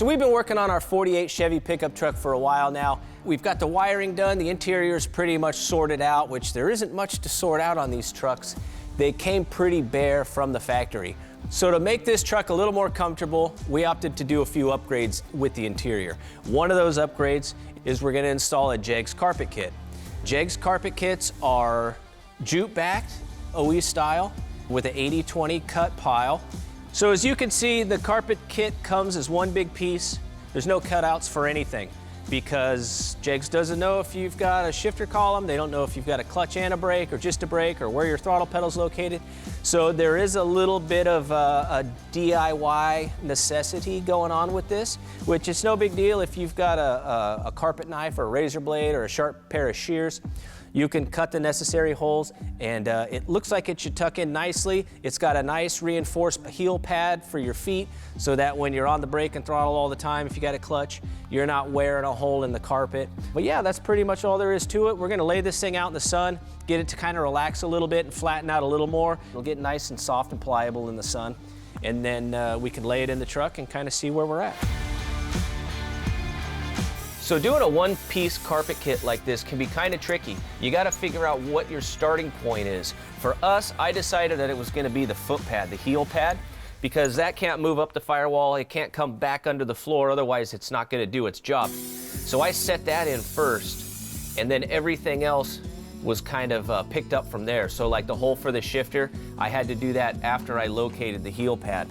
So we've been working on our 48 Chevy pickup truck for a while now. We've got the wiring done, the interior is pretty much sorted out, which there isn't much to sort out on these trucks. They came pretty bare from the factory. So to make this truck a little more comfortable, we opted to do a few upgrades with the interior. One of those upgrades is we're going to install a JEGS carpet kit. JEGS carpet kits are jute-backed, OE style, with an 80/20 cut pile. So as you can see, the carpet kit comes as one big piece. There's no cutouts for anything because JEGS doesn't know if you've got a shifter column, they don't know if you've got a clutch and a brake or just a brake or where your throttle pedal's located. So there is a little bit of a DIY necessity going on with this, which is no big deal if you've got a carpet knife or a razor blade or a sharp pair of shears. You can cut the necessary holes, and it looks like it should tuck in nicely. It's got a nice reinforced heel pad for your feet so that when you're on the brake and throttle all the time, if you got a clutch, you're not wearing a hole in the carpet. But yeah, that's pretty much all there is to it. We're gonna lay this thing out in the sun, get it to kind of relax a little bit and flatten out a little more. It'll get nice and soft and pliable in the sun. And then we can lay it in the truck and kind of see where we're at. So doing a one-piece carpet kit like this can be kind of tricky. You got to figure out what your starting point is. For us, I decided that it was going to be the foot pad, the heel pad, because that can't move up the firewall, it can't come back under the floor, otherwise it's not going to do its job. So I set that in first, and then everything else was kind of picked up from there. So like the hole for the shifter, I had to do that after I located the heel pad.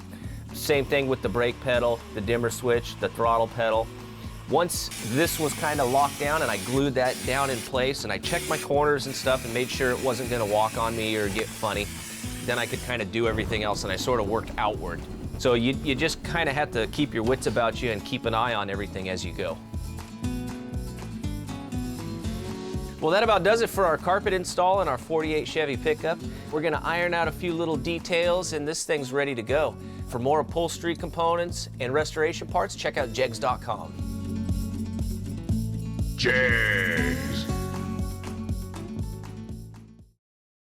Same thing with the brake pedal, the dimmer switch, the throttle pedal. Once this was kind of locked down and I glued that down in place and I checked my corners and stuff and made sure it wasn't going to walk on me or get funny, then I could kind of do everything else, and I sort of worked outward. So you just kind of have to keep your wits about you and keep an eye on everything as you go. Well, that about does it for our carpet install in our 48 Chevy pickup. We're going to iron out a few little details and this thing's ready to go. For more upholstery components and restoration parts, check out jegs.com. JEGS.